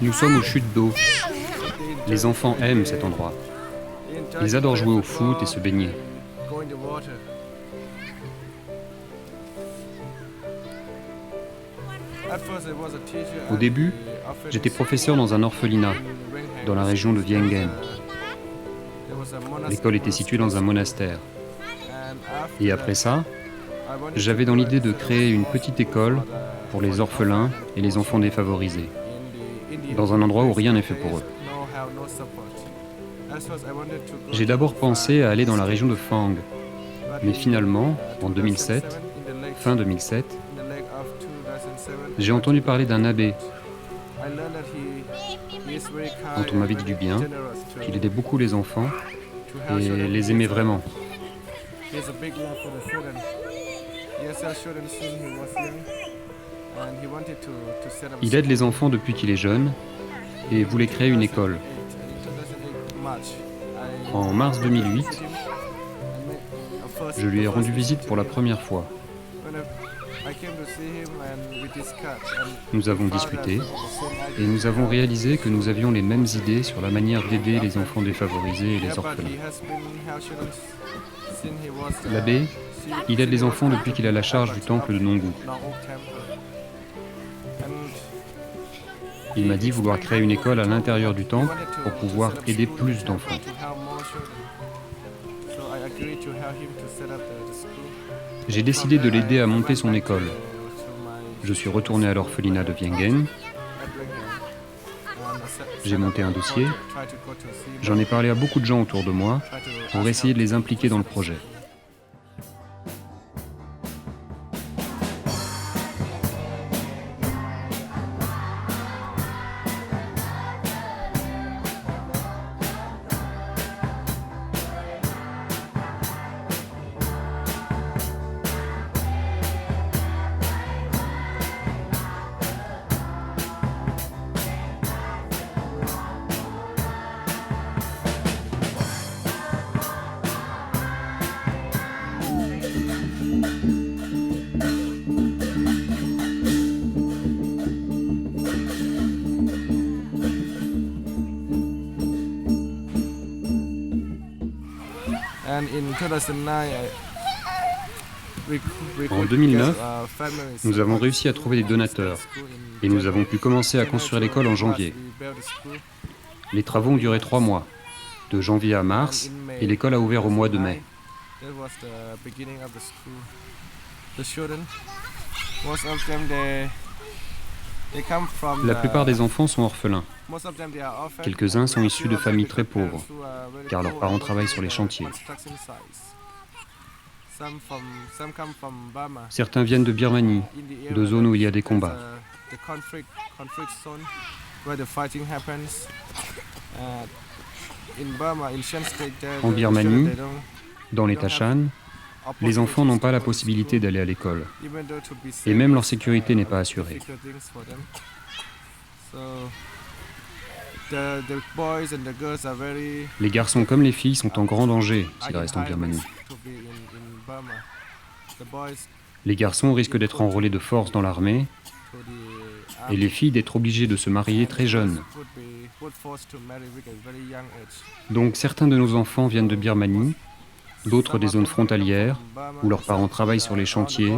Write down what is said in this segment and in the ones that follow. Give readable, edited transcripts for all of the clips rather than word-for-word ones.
Nous sommes aux chutes d'eau. Les enfants aiment cet endroit. Ils adorent jouer au foot et se baigner. Au début, j'étais professeur dans un orphelinat, dans la région de Vientiane. L'école était située dans un monastère. Et après ça, j'avais dans l'idée de créer une petite école pour les orphelins et les enfants défavorisés, dans un endroit où rien n'est fait pour eux. J'ai d'abord pensé à aller dans la région de Phang, mais finalement, en 2007, fin 2007, j'ai entendu parler d'un abbé dont on m'avait dit du bien, qu'il aidait beaucoup les enfants et les aimait vraiment. Il aide les enfants depuis qu'il est jeune et voulait créer une école. En mars 2008, je lui ai rendu visite pour la première fois. Nous avons discuté et nous avons réalisé que nous avions les mêmes idées sur la manière d'aider les enfants défavorisés et les orphelins. L'abbé, il aide les enfants depuis qu'il a la charge du temple de Nongu. Il m'a dit vouloir créer une école à l'intérieur du temple pour pouvoir aider plus d'enfants. J'ai décidé de l'aider à monter son école. Je suis retourné à l'orphelinat de Vientiane. J'ai monté un dossier. J'en ai parlé à beaucoup de gens autour de moi pour essayer de les impliquer dans le projet. En 2009, nous avons réussi à trouver des donateurs et nous avons pu commencer à construire l'école en janvier. Les travaux ont duré 3 mois, de janvier à mars, et l'école a ouvert au mois de mai. La plupart des enfants sont orphelins. Quelques-uns sont issus de familles très pauvres, car leurs parents travaillent sur les chantiers. Certains viennent de Birmanie, de zones où il y a des combats. En Birmanie, dans l'État Shan, les enfants n'ont pas la possibilité d'aller à l'école. Et même leur sécurité n'est pas assurée. Les garçons comme les filles sont en grand danger s'ils restent en Birmanie. Les garçons risquent d'être enrôlés de force dans l'armée et les filles d'être obligées de se marier très jeunes. Donc certains de nos enfants viennent de Birmanie, d'autres des zones frontalières où leurs parents travaillent sur les chantiers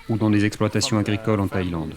ou dans des exploitations agricoles en Thaïlande.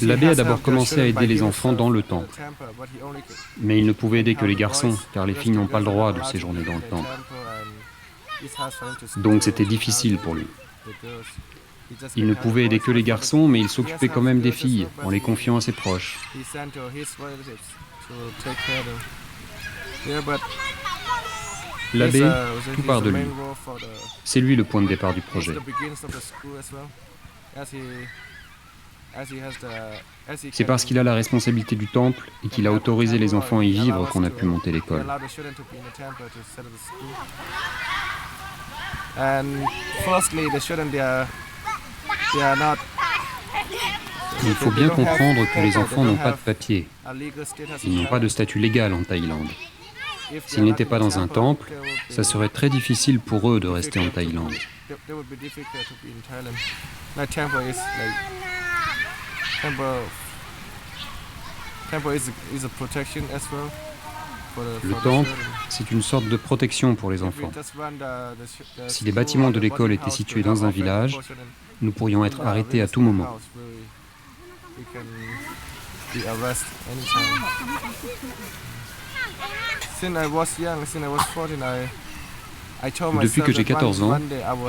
L'abbé a d'abord commencé à aider les enfants dans le temple, mais il ne pouvait aider que les garçons, car les filles n'ont pas le droit de séjourner dans le temple. Donc c'était difficile pour lui. Il ne pouvait aider que les garçons, mais il s'occupait quand même des filles, en les confiant à ses proches. L'abbé, tout part de lui. C'est lui le point de départ du projet. C'est parce qu'il a la responsabilité du temple et qu'il a autorisé les enfants à y vivre qu'on a pu monter l'école. Il faut bien comprendre que les enfants n'ont pas de papier. Ils n'ont pas de statut légal en Thaïlande. S'ils n'étaient pas dans un temple, ça serait très difficile pour eux de rester en Thaïlande. Le temple, c'est une sorte de protection pour les enfants. Si les bâtiments de l'école étaient situés dans un village, nous pourrions être arrêtés à tout moment. Depuis que j'ai 14 ans,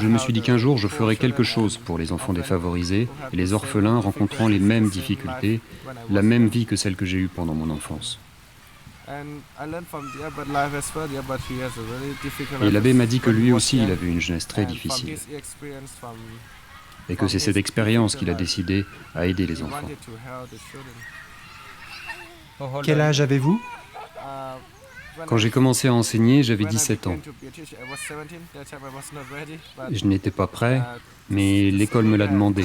je me suis dit qu'un jour je ferai quelque chose pour les enfants défavorisés et les orphelins rencontrant les mêmes difficultés, la même vie que celle que j'ai eue pendant mon enfance. Et l'abbé m'a dit que lui aussi il avait une jeunesse très difficile et que c'est cette expérience qu'il a décidé à aider les enfants. Quel âge avez-vous? Quand j'ai commencé à enseigner, j'avais 17 ans. Je n'étais pas prêt, mais l'école me l'a demandé.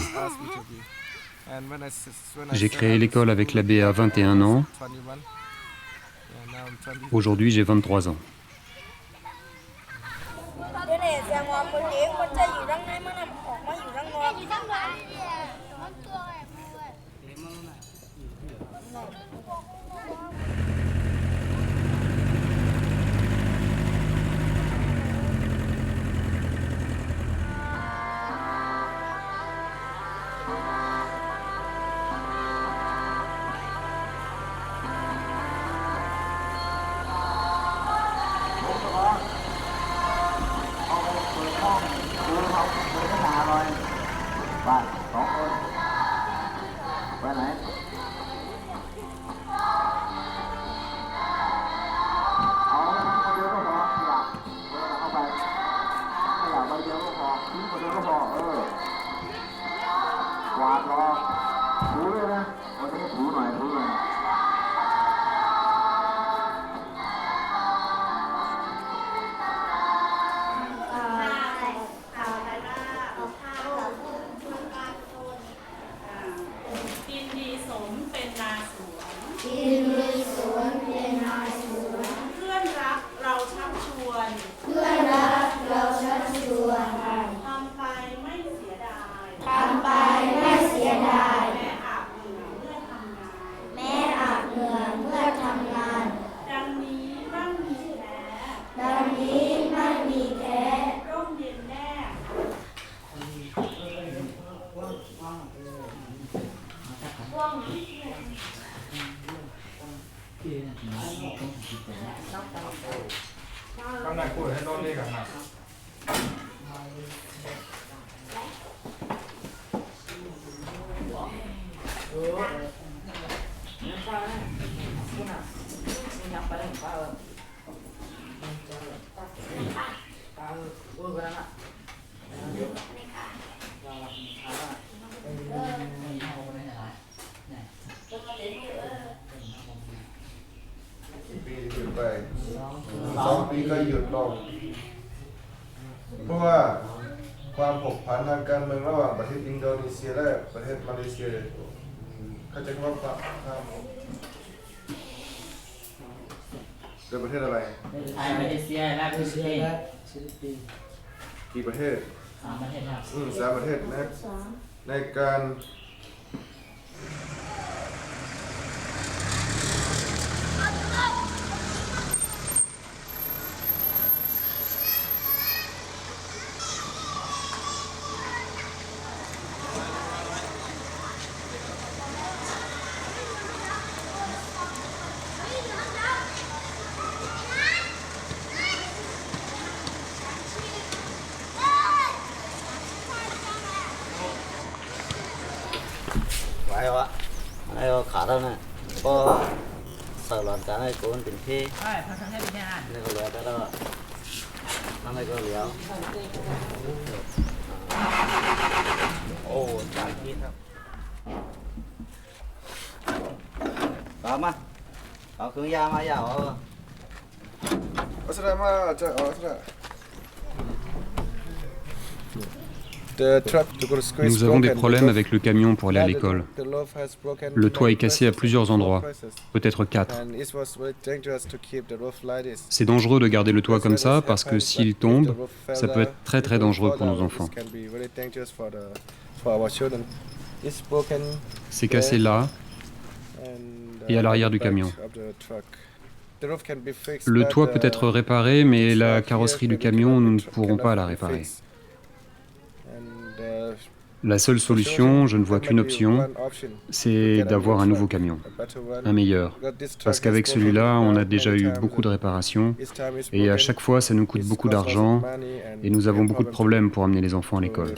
J'ai créé l'école avec l'abbé à 21 ans. Aujourd'hui, j'ai 23 ans. Nous avons des problèmes avec le camion pour aller à l'école. Le toit est cassé à plusieurs endroits, peut-être 4. C'est dangereux de garder le toit comme ça parce que s'il tombe, ça peut être très très dangereux pour nos enfants. C'est cassé là et à l'arrière du camion. Le toit peut être réparé, mais la carrosserie du camion, nous ne pourrons pas la réparer. La seule solution, je ne vois qu'une option, c'est d'avoir un nouveau camion, un meilleur. Parce qu'avec celui-là, on a déjà eu beaucoup de réparations, et à chaque fois, ça nous coûte beaucoup d'argent, et nous avons beaucoup de problèmes pour amener les enfants à l'école.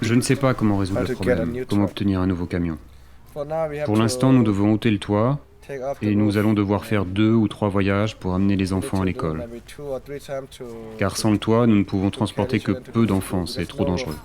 Je ne sais pas comment résoudre le problème, comment obtenir un nouveau camion. Pour l'instant, nous devons ôter le toit et nous allons devoir faire 2 ou 3 voyages pour amener les enfants à l'école. Car sans le toit, nous ne pouvons transporter que peu d'enfants, c'est trop dangereux.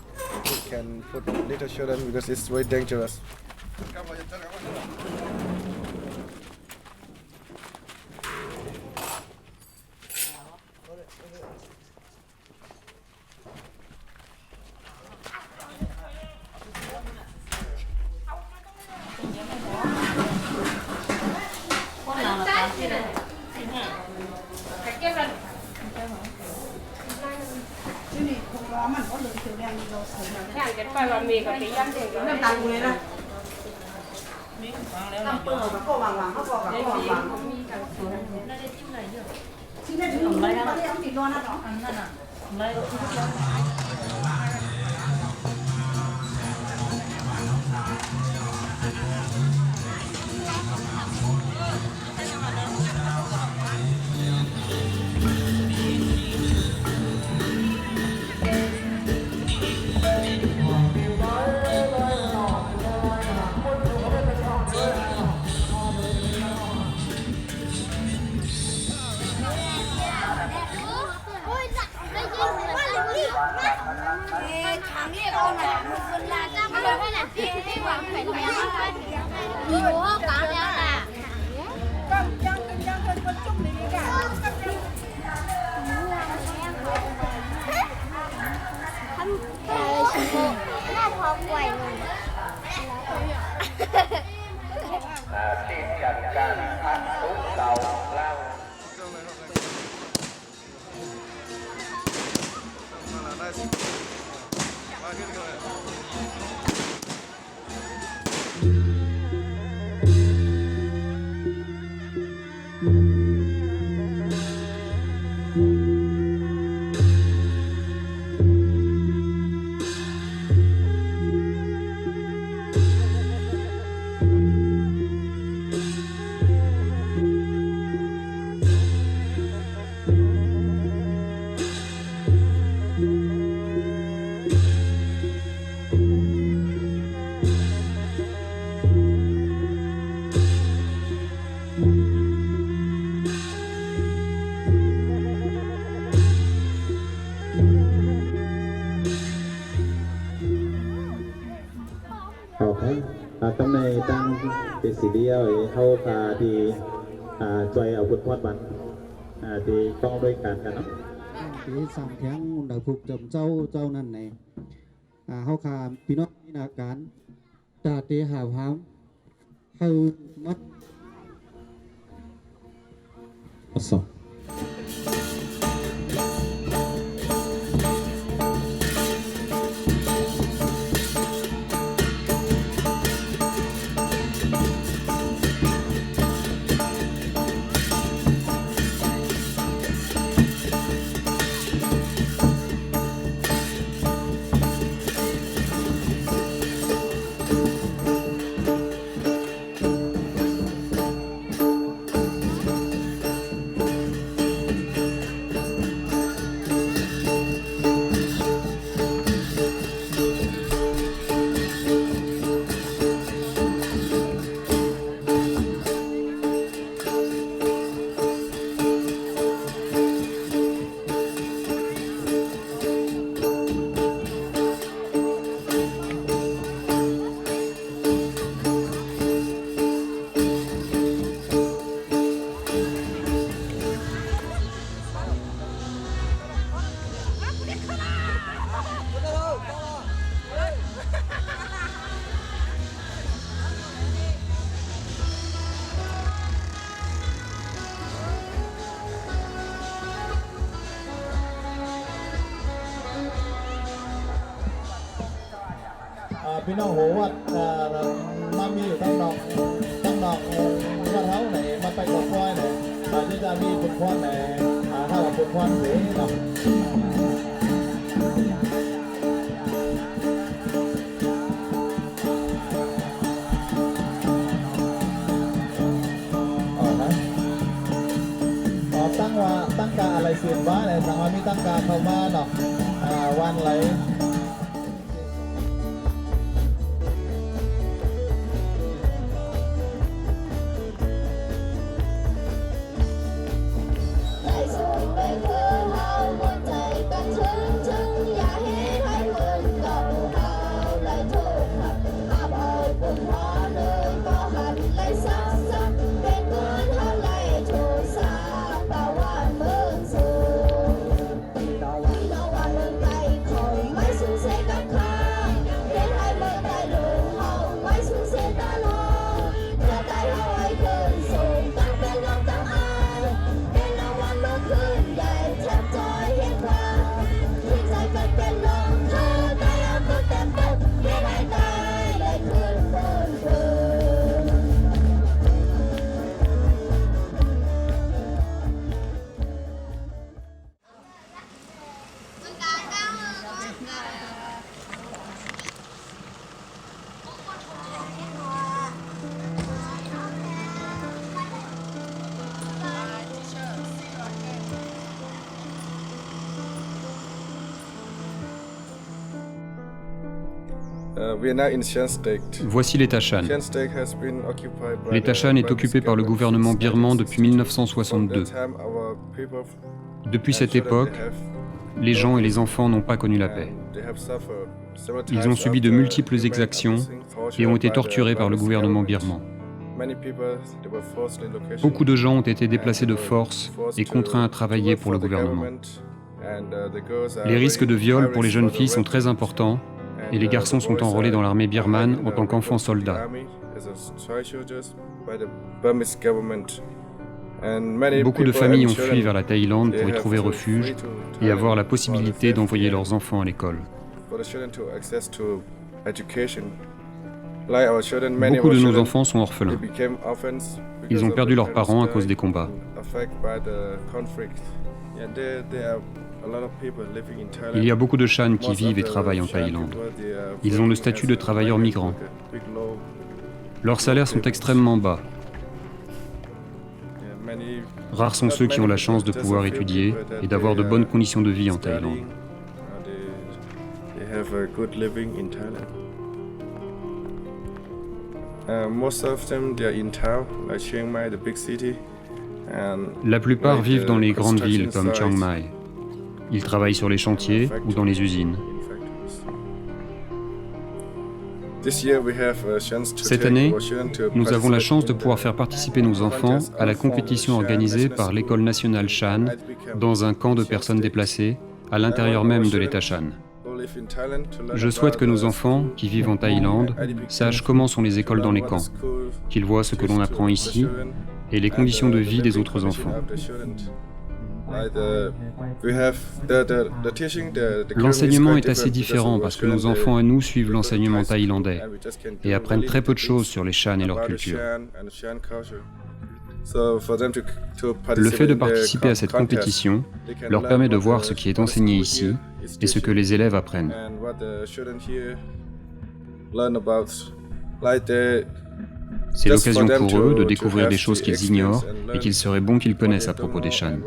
พี่น้องหัววัดมามีอยู่ตั้งนอกวัดเท้าไหนมาไปกบควายไหนที่จะมีบุญควานไหนถ้าว่าบุญควานเสียเนาะตั้งกาอะไรเสียนบ้าเลยสังว่ามีตั้งกาเข้ามาเนาะวันไหลVoici les Tashan. Les Tashan est occupé par le gouvernement birman depuis 1962. Depuis cette époque, les gens et les enfants n'ont pas connu la paix. Ils ont subi de multiples exactions et ont été torturés par le gouvernement birman. Beaucoup de gens ont été déplacés de force et contraints à travailler pour le gouvernement. Les risques de viol pour les jeunes filles sont très importants et les garçons sont enrôlés dans l'armée birmane en tant qu'enfants soldats. Beaucoup de familles ont fui vers la Thaïlande pour y trouver refuge et avoir la possibilité d'envoyer leurs enfants à l'école. Beaucoup de nos enfants sont orphelins. Ils ont perdu leurs parents à cause des combats. Il y a beaucoup de Shan qui vivent et travaillent en Thaïlande. Ils ont le statut de travailleurs migrants. Leurs salaires sont extrêmement bas. Rares sont ceux qui ont la chance de pouvoir étudier et d'avoir de bonnes conditions de vie en Thaïlande. La plupart vivent dans les grandes villes comme Chiang Mai. Ils travaillent sur les chantiers ou dans les usines. Cette année, nous avons la chance de pouvoir faire participer nos enfants à la compétition organisée par l'École nationale Shan dans un camp de personnes déplacées à l'intérieur même de l'État Shan. Je souhaite que nos enfants, qui vivent en Thaïlande, sachent comment sont les écoles dans les camps, qu'ils voient ce que l'on apprend ici et les conditions de vie des autres enfants. L'enseignement est assez différent parce que nos enfants et nous suivent l'enseignement thaïlandais et apprennent très peu de choses sur les Shan et leur culture. Le fait de participer à cette compétition leur permet de voir ce qui est enseigné ici et ce que les élèves apprennent. C'est l'occasion pour eux de découvrir des choses qu'ils ignorent et qu'il serait bon qu'ils connaissent à propos des Shan.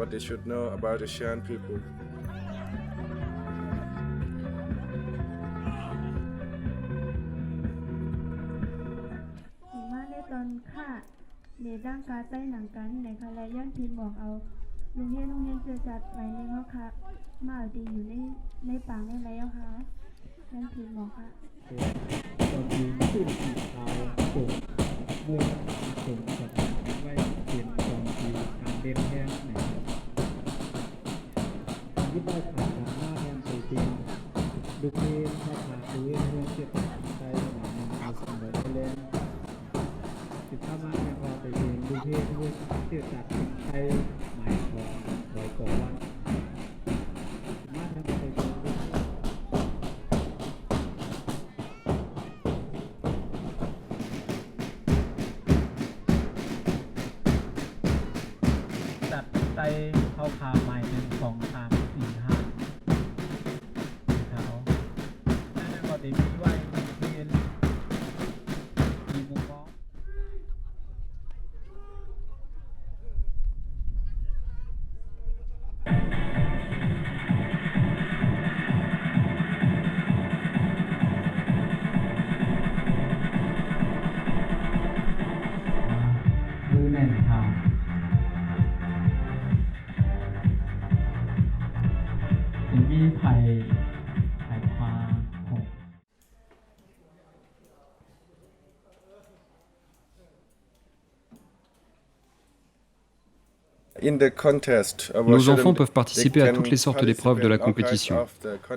Nos enfants peuvent participer à toutes les sortes d'épreuves de la compétition,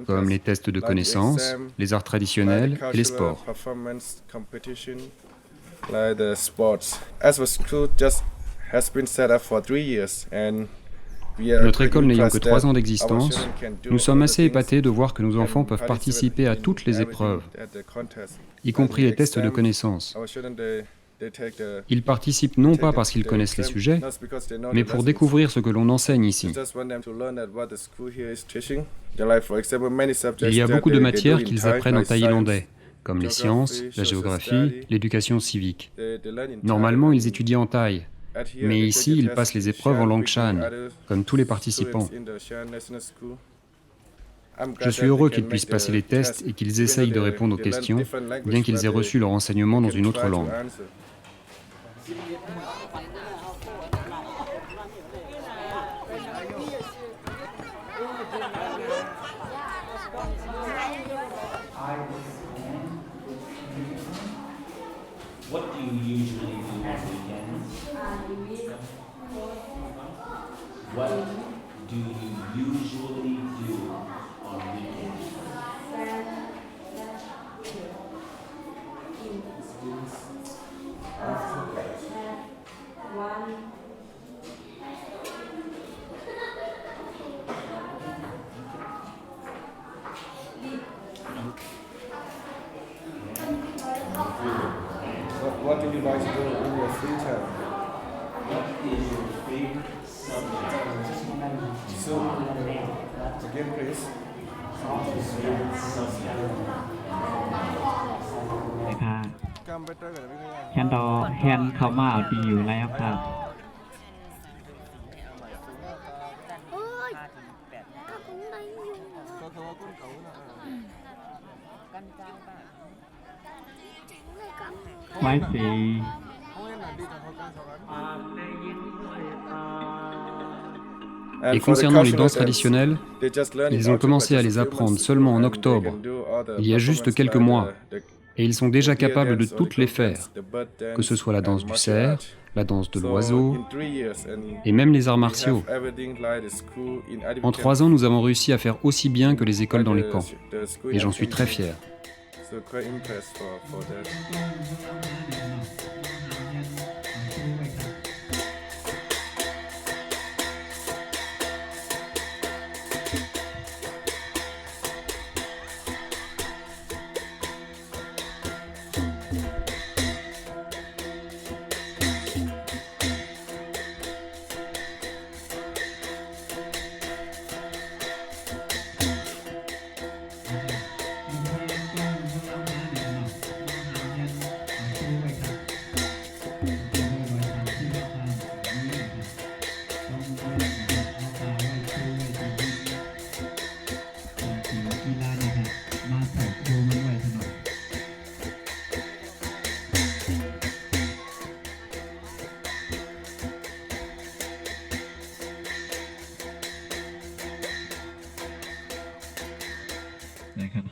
comme les tests de connaissances, les arts traditionnels et les sports. Notre école n'ayant que 3 ans d'existence, nous sommes assez épatés de voir que nos enfants peuvent participer à toutes les épreuves, y compris les tests de connaissances. Ils participent non pas parce qu'ils connaissent les sujets, mais pour découvrir ce que l'on enseigne ici. Il y a beaucoup de matières qu'ils apprennent en thaïlandais, comme les sciences, la géographie, l'éducation civique. Normalement, ils étudient en thaï, mais ici, ils passent les épreuves en langue Shan, comme tous les participants. Je suis heureux qu'ils puissent passer les tests et qu'ils essayent de répondre aux questions, bien qu'ils aient reçu leur enseignement dans une autre langue. What do you usually do on weekends? What do you usually do on weekends? What do you like to do in your free time? What is your favorite subject? So, again, please. Favorite subject? ค่ะฉันรอแฮนเข้ามาเอาดีอยู่แล้วครับ ôi ta cũng đang dùngไว้สี Et concernant les danses traditionnelles, ils ont commencé à les apprendre seulement en octobre, il y a juste quelques mois, et ils sont déjà capables de toutes les faire, que ce soit la danse du cerf, la danse de l'oiseau, et même les arts martiaux. En 3 ans, nous avons réussi à faire aussi bien que les écoles dans les camps, et j'en suis très fier.นะครับ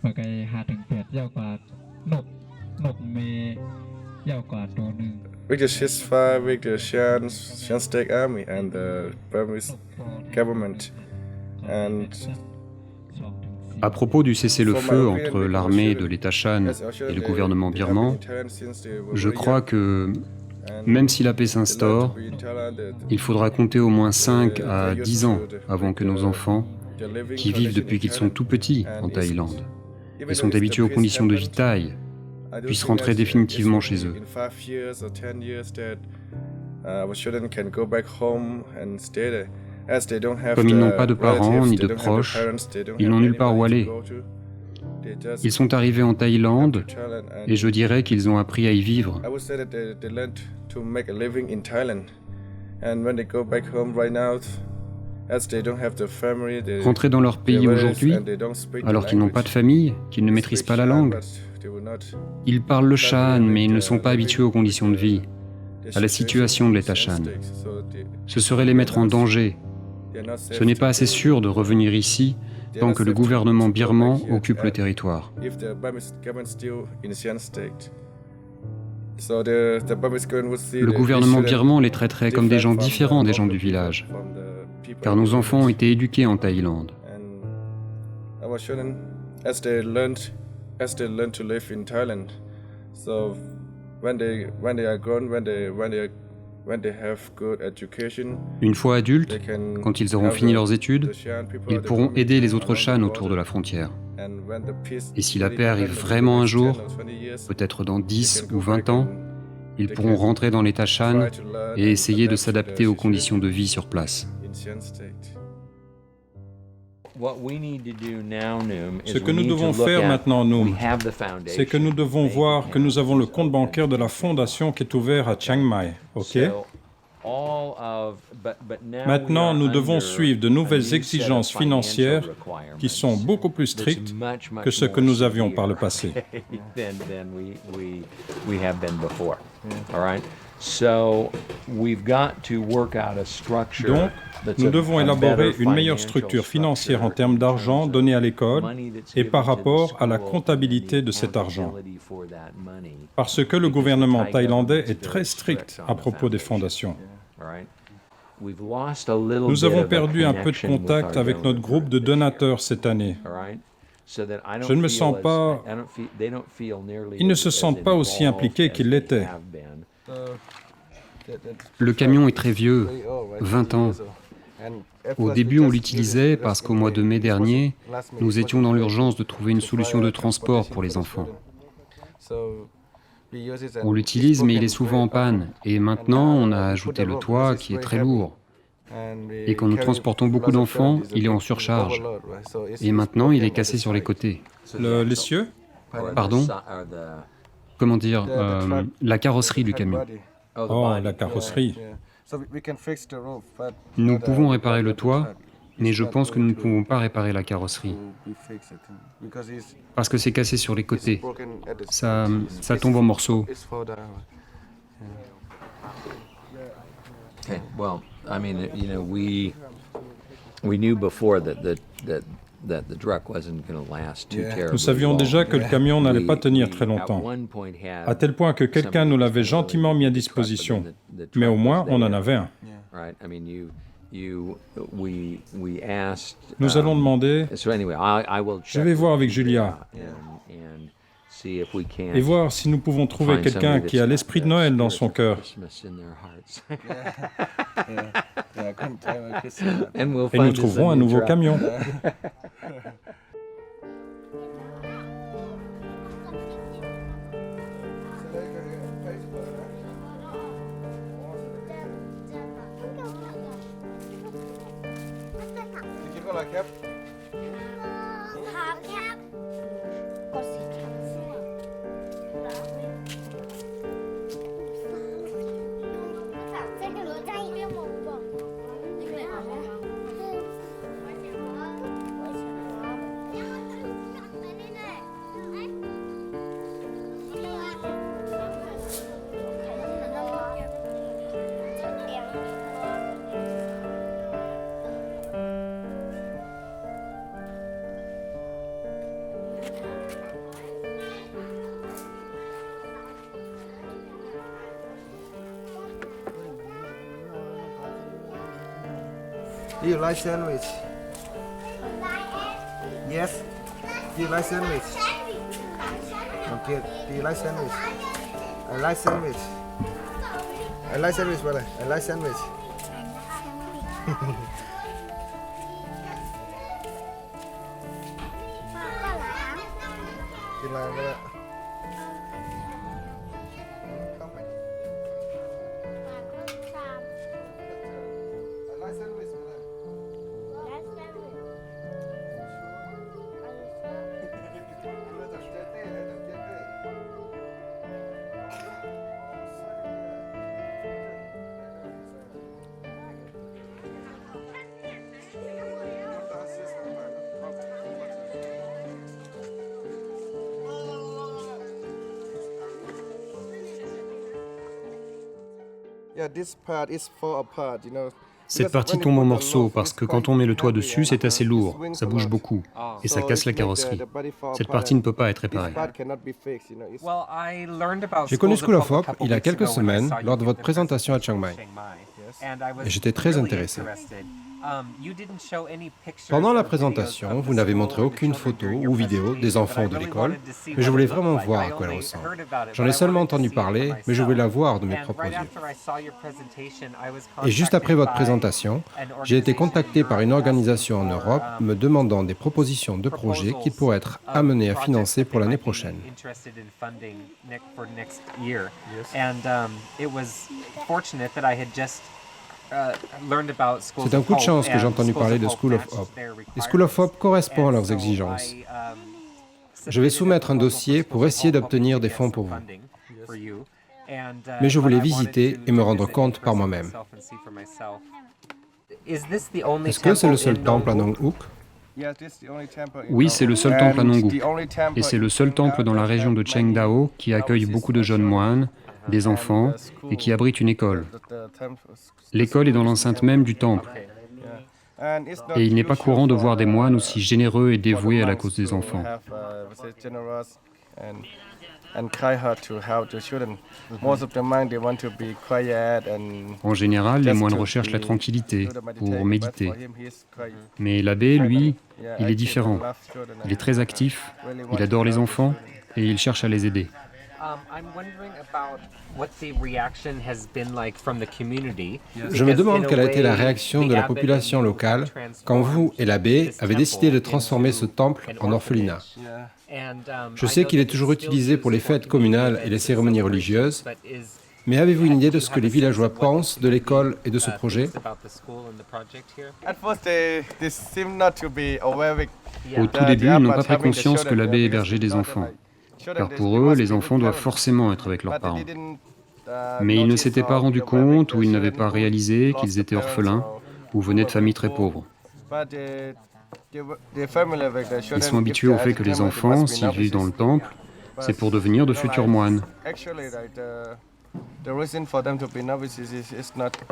ปากไก่5-8ยาวกว่านกเมยาวกว่าตัวหนึ่ง With the ceasefire, with the Shan State Army and the Burmese government, and À propos du cessez-le-feu entre l'armée de l'État Shan et le gouvernement birman, je crois que, même si la paix s'instaure, il faudra compter au moins 5 à 10 ans avant que nos enfants, qui vivent depuis qu'ils sont tout petits en Thaïlande, et sont habitués aux conditions de vie thaï, puissent rentrer définitivement chez eux. Comme ils n'ont pas de parents ni de proches, ils n'ont nulle part où aller. Ils sont arrivés en Thaïlande et je dirais qu'ils ont appris à y vivre. Rentrer dans leur pays aujourd'hui, alors qu'ils n'ont pas de famille, qu'ils ne maîtrisent pas la langue. Ils parlent le Shan, mais ils ne sont pas habitués aux conditions de vie, à la situation de l'État Shan. Ce serait les mettre en danger. Ce n'est pas assez sûr de revenir ici tant que le gouvernement birman occupe le territoire. So the Burmese government would see Le that gouvernement we shouldn't birman les traiterait comme des gens differ from différents des the gens du local village, people, from the people car in nos the enfants ont village. été éduqués en Thaïlande. And our children, as they learn to live in Thailand, so when they are grown, when they have good education, Une fois adultes, they can quand ils auront have fini the- leurs études, the Shan people, ils the pourront community aider les autres around the Shan autour de border. la frontière. And when the peace Et si la really paix arrive develops in the vraiment un next jour, 10 or 20 years, peut-être dans they 10 can ou go 20 back ans, and ils they pourront can rentrer dans l'État Shan try to learn et and essayer de adapt to s'adapter the aux situation conditions de vie sur place. in Shan State. Ce que nous devons faire maintenant, nous, c'est que nous devons voir que nous avons le compte bancaire de la fondation qui est ouvert à Chiang Mai, ok? Maintenant, nous devons suivre de nouvelles exigences financières qui sont beaucoup plus strictes que ce que nous avions par le passé. Donc, nous devons élaborer une meilleure structure financière en termes d'argent donné à l'école et par rapport à la comptabilité de cet argent. Parce que le gouvernement thaïlandais est très strict à propos des fondations. Nous avons perdu un peu de contact avec notre groupe de donateurs cette année. Je ne me sens pas... Ils ne se sentent pas aussi impliqués qu'ils l'étaient. Le camion est très vieux, 20 ans. Au début, on l'utilisait parce qu'au mois de mai dernier, nous étions dans l'urgence de trouver une solution de transport pour les enfants. On l'utilise, mais il est souvent en panne. Et maintenant, on a ajouté le toit qui est très lourd. Et quand nous transportons beaucoup d'enfants, il est en surcharge. Et maintenant, il est cassé sur les côtés. L'essieu? Pardon? Comment dire? La carrosserie du camion. Oh, la carrosserie. Nous pouvons réparer le toit, mais je pense que nous ne pouvons pas réparer la carrosserie. Parce que c'est cassé sur les côtés. Ça tombe en morceaux. Okay, well, I mean, you know, we knew before that the truck wasn't going to last too terribly. Nous savions déjà que le camion n'allait pas tenir très longtemps, à tel point que quelqu'un nous l'avait gentiment mis à disposition. Mais au moins, on en avait un. Nous allons demander... Je vais voir avec Julia et voir si nous pouvons trouver quelqu'un qui a l'esprit de Noël dans son cœur. Et nous trouverons un nouveau camion. Do you like sandwich? Yes. Do you like sandwich? Okay. Do you like sandwich? I like sandwich. I like sandwich, brother. I like sandwich. Đi làm các bạn. Cette partie tombe en morceaux parce que quand on met le toit dessus, c'est assez lourd, ça bouge beaucoup. et ça casse la carrosserie. Cette partie ne peut pas être réparée. J'ai connu School of Hope il y a quelques semaines lors de votre présentation à Chiang Mai. Et j'étais très intéressé. Pendant la présentation, vous n'avez montré aucune photo ou vidéo des enfants de l'école, mais je voulais vraiment voir à quoi elle ressemble. J'en ai seulement entendu parler, mais je voulais la voir de mes propres yeux. Et juste après votre présentation, j'ai été contacté par une organisation en Europe me demandant des propositions de projets qu'ils pourraient être amenés à financer pour l'année prochaine. C'est un coup de chance que j'ai entendu parler de School of Hope. Et School of Hope correspond à leurs exigences. Je vais soumettre un dossier pour essayer d'obtenir des fonds pour vous. Mais je voulais visiter et me rendre compte par moi-même. Est-ce que c'est le seul temple à Nong Hook? Oui, c'est le seul temple à Nong Hook. Et c'est le seul temple dans la région de Cheng Dao qui accueille beaucoup de jeunes moines, des enfants, et qui abrite une école. L'école est dans l'enceinte même du temple. Et il n'est pas courant de voir des moines aussi généreux et dévoués à la cause des enfants. En général, les moines recherchent la tranquillité pour méditer. Mais l'abbé, lui, il est différent. Il est très actif, il adore les enfants et il cherche à les aider. Je me demande quelle a été la réaction de la population locale quand vous et l'abbé avez décidé de transformer ce temple en orphelinat. Je sais qu'il est toujours utilisé pour les fêtes communales et les cérémonies religieuses, mais avez-vous une idée de ce que les villageois pensent de l'école et de ce projet? Au tout début, ils n'ont pas pris conscience que l'abbé hébergeait des enfants. Car pour eux, les enfants doivent forcément être avec leurs parents. Mais ils ne s'étaient pas rendus compte ou ils n'avaient pas réalisé qu'ils étaient orphelins ou venaient de familles très pauvres. Ils sont habitués au fait que les enfants, s'ils vivent dans le temple, c'est pour devenir de futurs moines.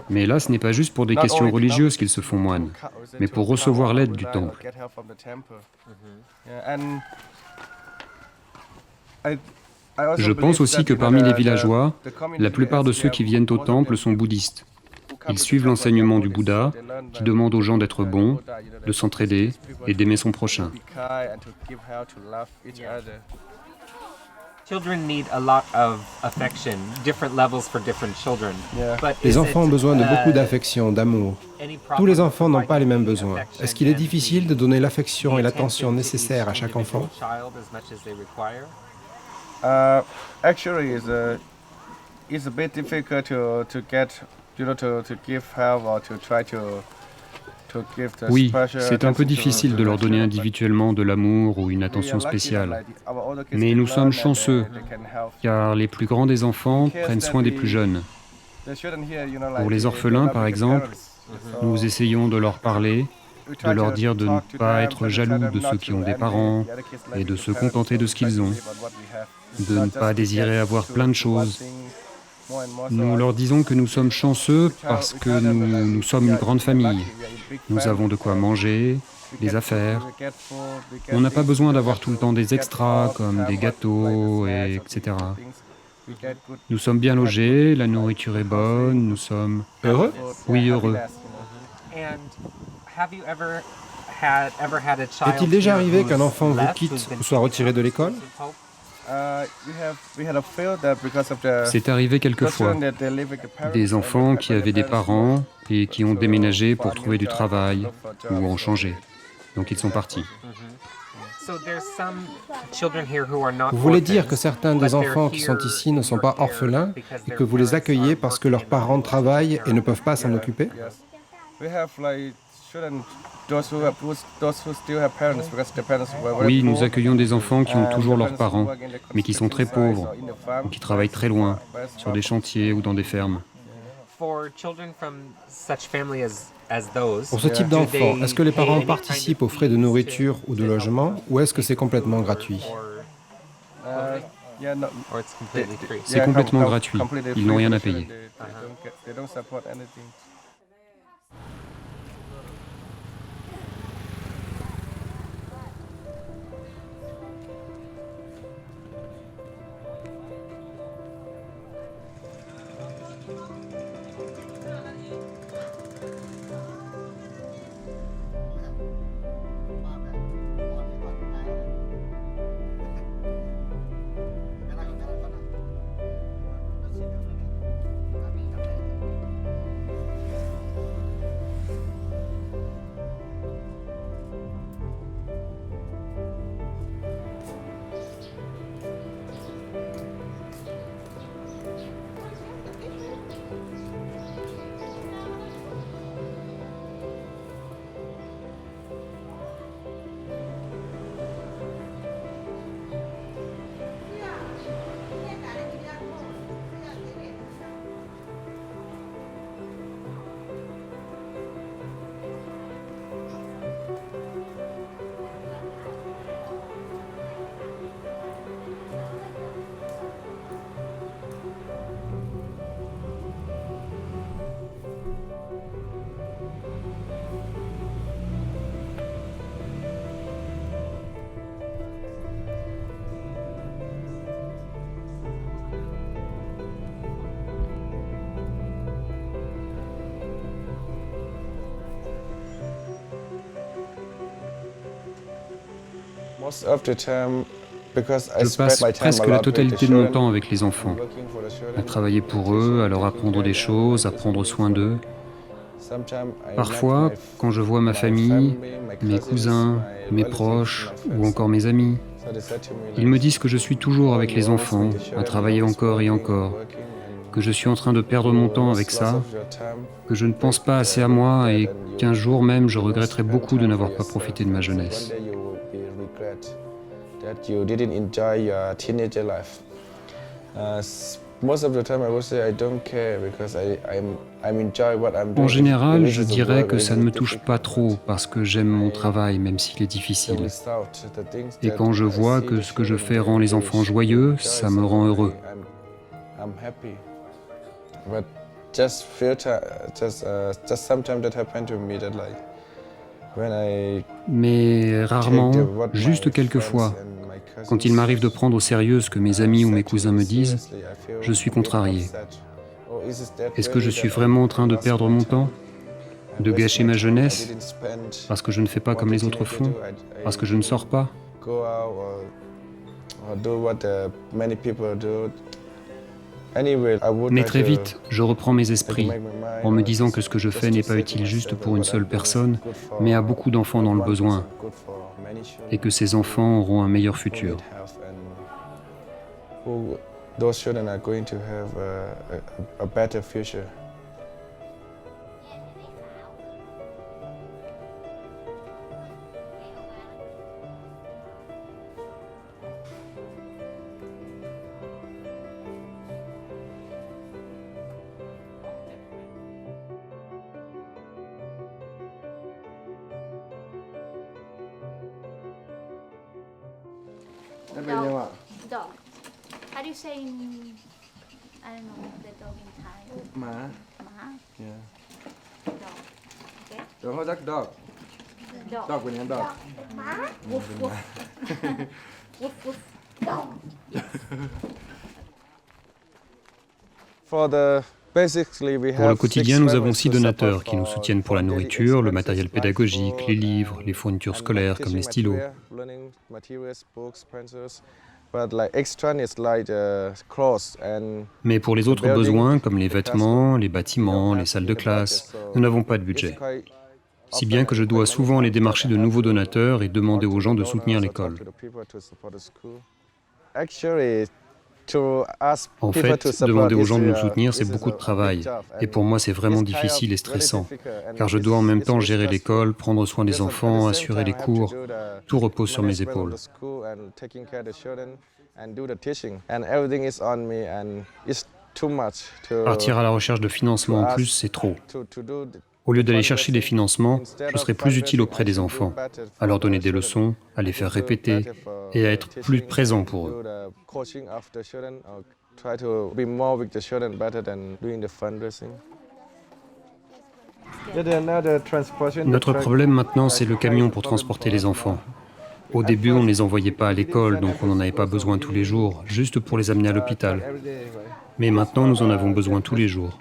Mais là, ce n'est pas juste pour des questions religieuses qu'ils se font moines, mais pour recevoir l'aide du temple. Je pense aussi que parmi les villageois, la plupart de ceux qui viennent au temple sont bouddhistes. Ils suivent l'enseignement du Bouddha, qui demande aux gens d'être bons, de s'entraider et d'aimer son prochain. Les enfants ont besoin de beaucoup d'affection, d'amour. Tous les enfants n'ont pas les mêmes besoins. Est-ce qu'il est difficile de donner l'affection et l'attention nécessaires à chaque enfant? Actually, it's a bit difficult to get, to give help or to try to give the Oui, special c'est un peu attention difficile to de leur the donner children. individuellement de l'amour ou une attention spéciale. Mais nous sommes chanceux, car les plus grands des enfants prennent soin des plus jeunes. Pour les orphelins, par exemple, nous essayons de leur parler, de leur dire de ne pas être jaloux de ceux qui ont des parents et de se contenter de ce qu'ils ont, de ne pas désirer avoir plein de choses. Nous leur disons que nous sommes chanceux parce que nous sommes une grande famille. Nous avons de quoi manger, des affaires. On n'a pas besoin d'avoir tout le temps des extras comme des gâteaux, etc. Nous sommes bien logés, la nourriture est bonne, nous sommes... Heureux? Oui, heureux. Est-il déjà arrivé qu'un enfant vous quitte ou soit retiré de l'école? C'est arrivé quelquefois. Des enfants qui avaient des parents et qui ont déménagé pour trouver du travail ou en changer. Donc ils sont partis. Vous voulez dire que certains des enfants qui sont ici ne sont pas orphelins et que vous les accueillez parce que leurs parents travaillent et ne peuvent pas s'en occuper? Oui, nous accueillons des enfants qui ont toujours leurs parents, mais qui sont très pauvres, ou qui travaillent très loin, sur des chantiers ou dans des fermes. Pour ce type d'enfants, est-ce que les parents participent aux frais de nourriture ou de logement, ou est-ce que c'est complètement gratuit? C'est complètement gratuit, ils n'ont rien à payer. Je passe presque la totalité de mon temps avec les enfants, à travailler pour eux, à leur apprendre des choses, à prendre soin d'eux. Parfois, quand je vois ma famille, mes cousins, mes proches ou encore mes amis, ils me disent que je suis toujours avec les enfants, à travailler encore et encore, que je suis en train de perdre mon temps avec ça, que je ne pense pas assez à moi et qu'un jour même je regretterai beaucoup de n'avoir pas profité de ma jeunesse. En général, je dirais que ça ne me touche pas trop parce que j'aime mon travail, même s'il est difficile. Et quand je vois que ce que je fais rend les enfants joyeux, ça me rend heureux. Mais rarement, juste quelquefois, quand il m'arrive de prendre au sérieux ce que mes amis ou mes cousins me disent, je suis contrarié. Est-ce que je suis vraiment en train de perdre mon temps? De gâcher ma jeunesse? Parce que je ne fais pas comme les autres font? Parce que je ne sors pas? Mais très vite, je reprends mes esprits en me disant que ce que je fais n'est pas utile juste pour une seule personne, mais à beaucoup d'enfants dans le besoin, et que ces enfants auront un meilleur futur. Dog. Dog. How do you say in, I don't know, the dog in Thai? Ma. Ma. Yeah. Dog. Okay. Dog hot dog. Dog. Dog with dog. Woof woof. Woof woof. Dog. Yes. Pour le quotidien, nous avons 6 donateurs qui nous soutiennent pour la nourriture, le matériel pédagogique, les livres, les fournitures scolaires comme les stylos. Mais pour les autres besoins, comme les vêtements, les bâtiments, les salles de classe, nous n'avons pas de budget. Si bien que je dois souvent aller démarcher de nouveaux donateurs et demander aux gens de soutenir l'école. En fait, demander aux gens de nous soutenir, c'est beaucoup de travail. Et pour moi, c'est vraiment difficile et stressant, car je dois en même temps gérer l'école, prendre soin des enfants, assurer les cours. Tout repose sur mes épaules. Partir à la recherche de financement en plus, c'est trop. Au lieu d'aller chercher des financements, je serais plus utile auprès des enfants, à leur donner des leçons, à les faire répéter et à être plus présent pour eux. Notre problème maintenant, c'est le camion pour transporter les enfants. Au début, on ne les envoyait pas à l'école, donc on n'en avait pas besoin tous les jours, juste pour les amener à l'hôpital. Mais maintenant, nous en avons besoin tous les jours.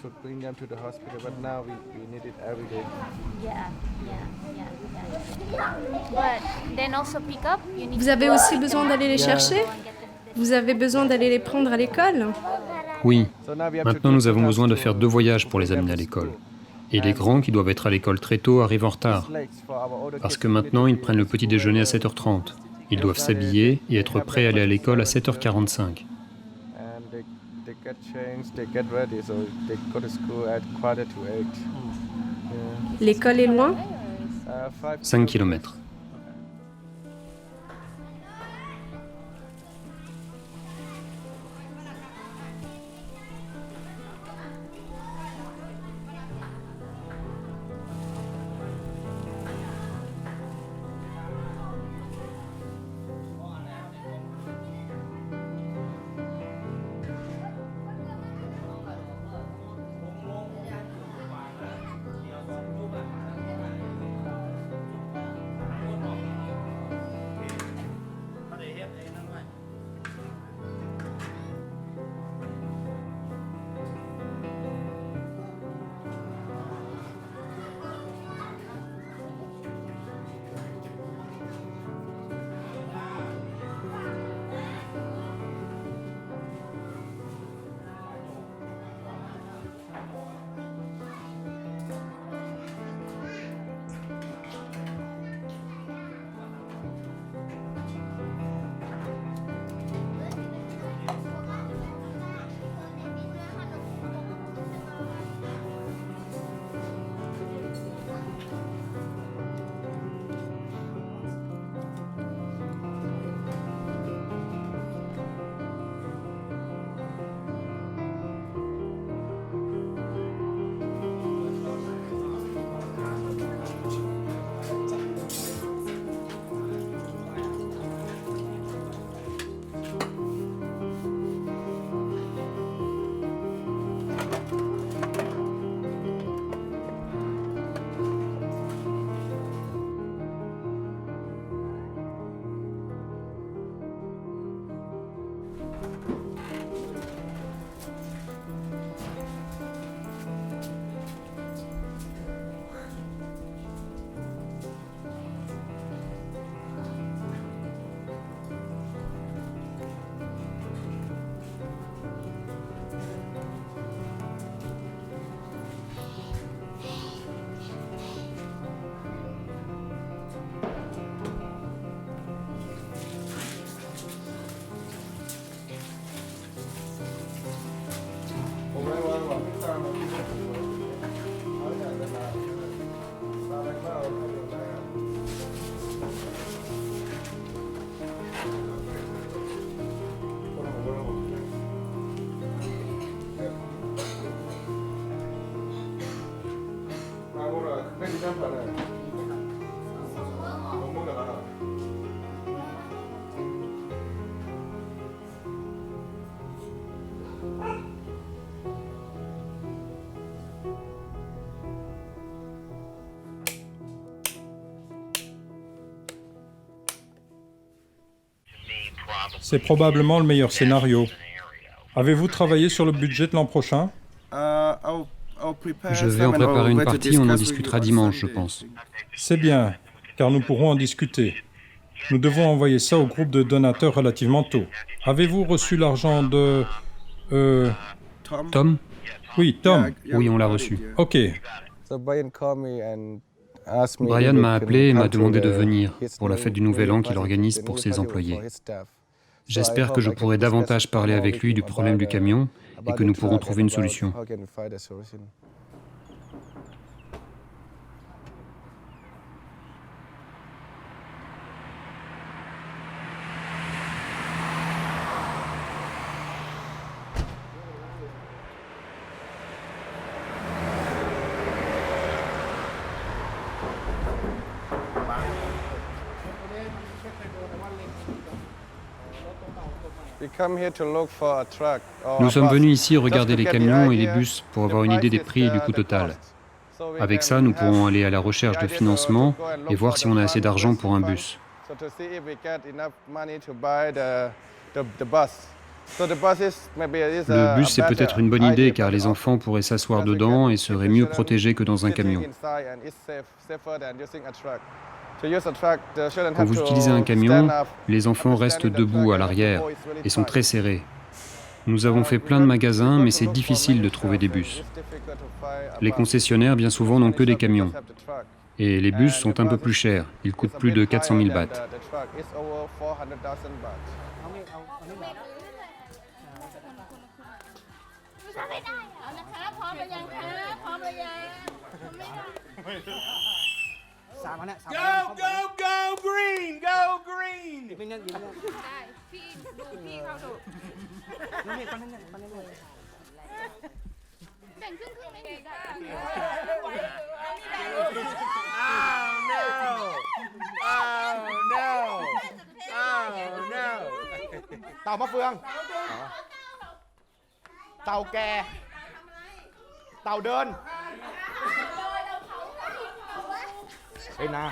Vous avez aussi besoin d'aller les chercher? Vous avez besoin d'aller les prendre à l'école? Oui. Maintenant, nous avons besoin de faire 2 voyages pour les amener à l'école. Et les grands qui doivent être à l'école très tôt arrivent en retard. Parce que maintenant, ils prennent le petit déjeuner à 7h30. Ils doivent s'habiller et être prêts à aller à l'école à 7h45. L'école est loin? 5 km. C'est probablement le meilleur scénario. Avez-vous travaillé sur le budget de l'an prochain? Je vais en préparer une partie, on en discutera dimanche, je pense. C'est bien, car nous pourrons en discuter. Nous devons envoyer ça au groupe de donateurs relativement tôt. Avez-vous reçu l'argent de... Tom? Oui, Tom. Oui, on l'a reçu. Ok. Brian m'a appelé et m'a demandé de venir pour la fête du Nouvel An qu'il organise pour ses employés. J'espère que je pourrai davantage parler avec lui du problème du camion et que nous pourrons trouver une solution. Nous sommes venus ici regarder les camions et les bus pour avoir une idée des prix et du coût total. Avec ça, nous pourrons aller à la recherche de financement et voir si on a assez d'argent pour un bus. Le bus, c'est peut-être une bonne idée car les enfants pourraient s'asseoir dedans et seraient mieux protégés que dans un camion. Quand vous utilisez un camion, les enfants restent debout à l'arrière et sont très serrés. Nous avons fait plein de magasins, mais c'est difficile de trouver des bus. Les concessionnaires, bien souvent, n'ont que des camions. Et les bus sont un peu plus chers. Ils coûtent plus de 400 000 bahts. Go green! Go green! Tàu Mã Phương. Tàu kè. Tàu đơn. Đây nè.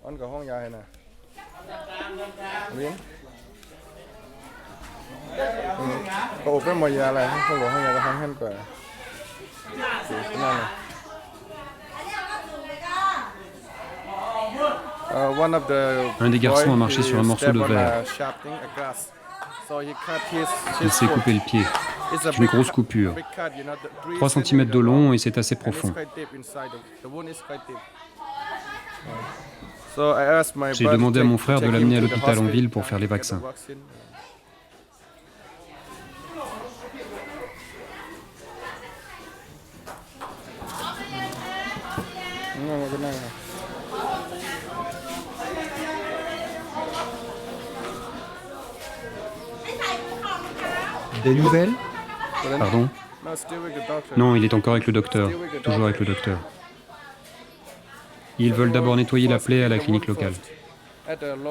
Anh cóห้องยายnè. Miếng. Có cái mồi già này không cóห้องยายก็ห้องhen quả. Un des garçons a marché sur un morceau de verre. Il s'est coupé le pied. C'est une grosse coupure. 3 cm de long et c'est assez profond. J'ai demandé à mon frère de l'amener à l'hôpital en ville pour faire les vaccins. Des nouvelles? Pardon? Non, il est encore avec le docteur. Toujours avec le docteur. Ils veulent d'abord nettoyer la plaie à la clinique locale. Come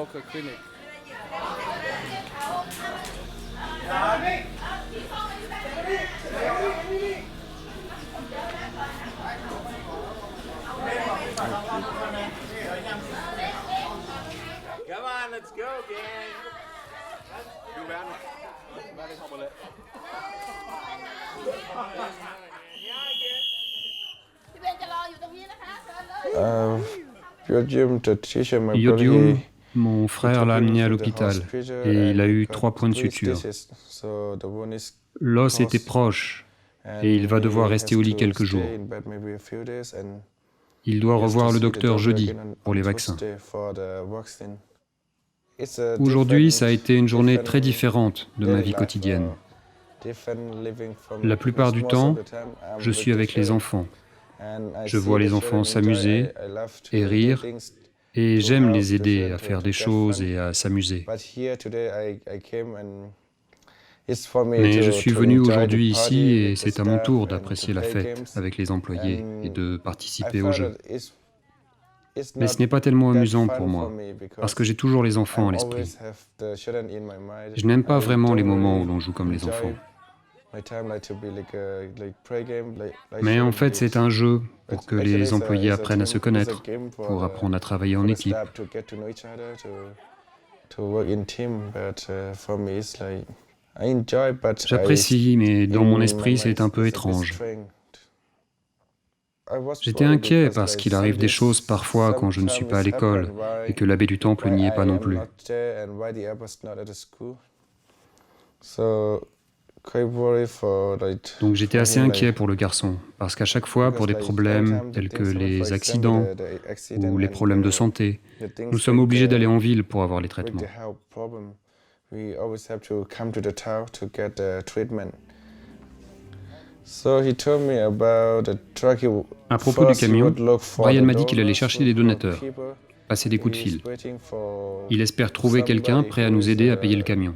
on, let's go, gang. Yodium, mon frère l'a amené à l'hôpital et il a eu 3 points de suture. L'os était proche et il va devoir rester au lit quelques jours. Il doit revoir le docteur jeudi pour les vaccins. Aujourd'hui, ça a été une journée très différente de ma vie quotidienne. La plupart du temps, je suis avec les enfants. Je vois les enfants s'amuser et rire, et j'aime les aider à faire des choses et à s'amuser. Mais je suis venu aujourd'hui ici et c'est à mon tour d'apprécier la fête avec les employés et de participer au jeu. Mais ce n'est pas tellement amusant pour moi, parce que j'ai toujours les enfants à l'esprit. Je n'aime pas vraiment les moments où l'on joue comme les enfants. Mais en fait, c'est un jeu pour que les employés apprennent à se connaître, pour apprendre à travailler en équipe. J'apprécie, mais dans mon esprit, c'est un peu étrange. J'étais inquiet parce qu'il arrive des choses parfois quand je ne suis pas à l'école et que l'abbé du temple n'y est pas non plus. Donc j'étais assez inquiet pour le garçon, parce qu'à chaque fois, pour des problèmes tels que les accidents ou les problèmes de santé, nous sommes obligés d'aller en ville pour avoir les traitements. À propos du camion, Brian m'a dit qu'il allait chercher des donateurs, passer des coups de fil. Il espère trouver quelqu'un prêt à nous aider à payer le camion.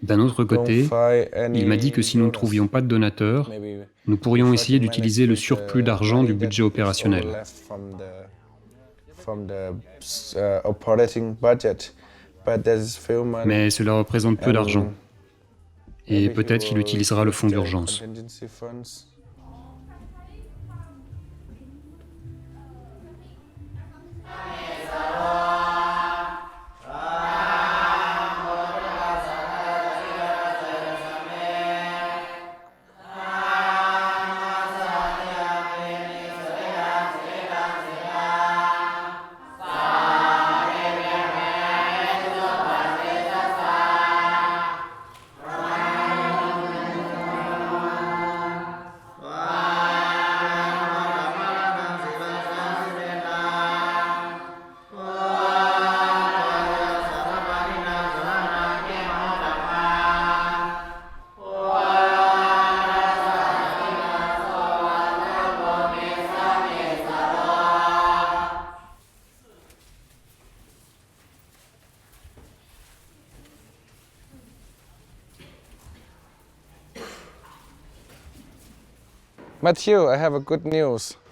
D'un autre côté, il m'a dit que si nous ne trouvions pas de donateurs, nous pourrions essayer d'utiliser le surplus d'argent du budget opérationnel. Mais cela représente peu d'argent. Et peut-être qu'il utilisera le fonds d'urgence.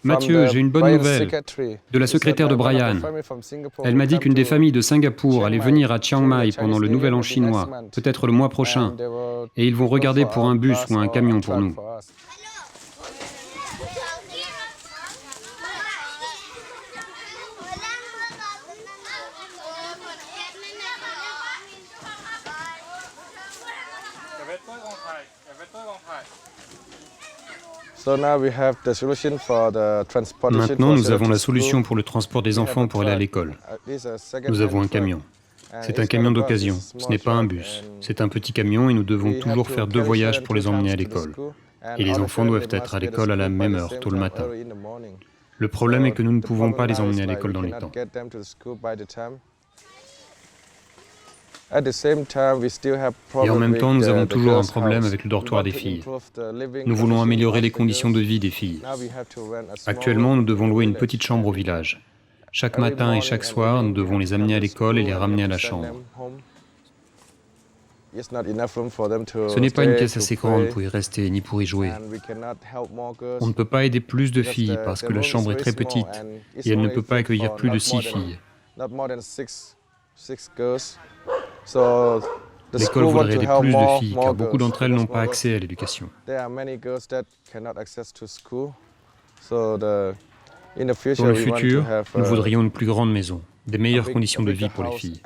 Mathieu, j'ai une bonne nouvelle de la secrétaire de Brian. Elle m'a dit qu'une des familles de Singapour allait venir à Chiang Mai pendant le Nouvel An chinois, peut-être le mois prochain, et ils vont regarder pour un bus ou un camion pour nous. Maintenant, nous avons la solution pour le transport des enfants pour aller à l'école. Nous avons un camion. C'est un camion d'occasion, ce n'est pas un bus. C'est un petit camion et nous devons toujours faire 2 voyages pour les emmener à l'école. Et les enfants doivent être à l'école à la même heure, tôt le matin. Le problème est que nous ne pouvons pas les emmener à l'école dans les temps. Et en même temps, nous avons toujours un problème avec le dortoir des filles. Nous voulons améliorer les conditions de vie des filles. Actuellement, nous devons louer une petite chambre au village. Chaque matin et chaque soir, nous devons les amener à l'école et les ramener à la chambre. Ce n'est pas une pièce assez grande pour y rester ni pour y jouer. On ne peut pas aider plus de filles parce que la chambre est très petite et elle ne peut pas accueillir plus de 6 filles. L'école voudrait aider plus de filles car beaucoup d'entre elles n'ont pas accès à l'éducation. Pour le futur, nous voudrions une plus grande maison, des meilleures conditions de vie pour les filles.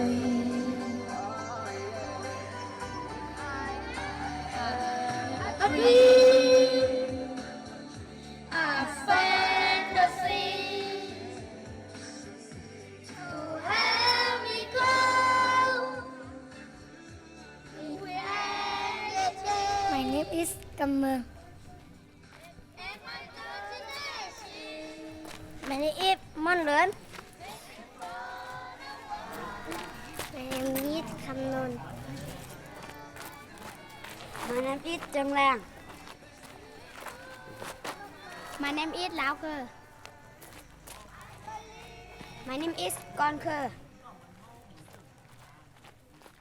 My name is Kammer. My name is Monlun. My name is Kamnun. My name is Jung Lang. My name is Lao Cơ. My name is Con Khơ.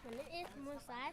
My name is Moon Sai.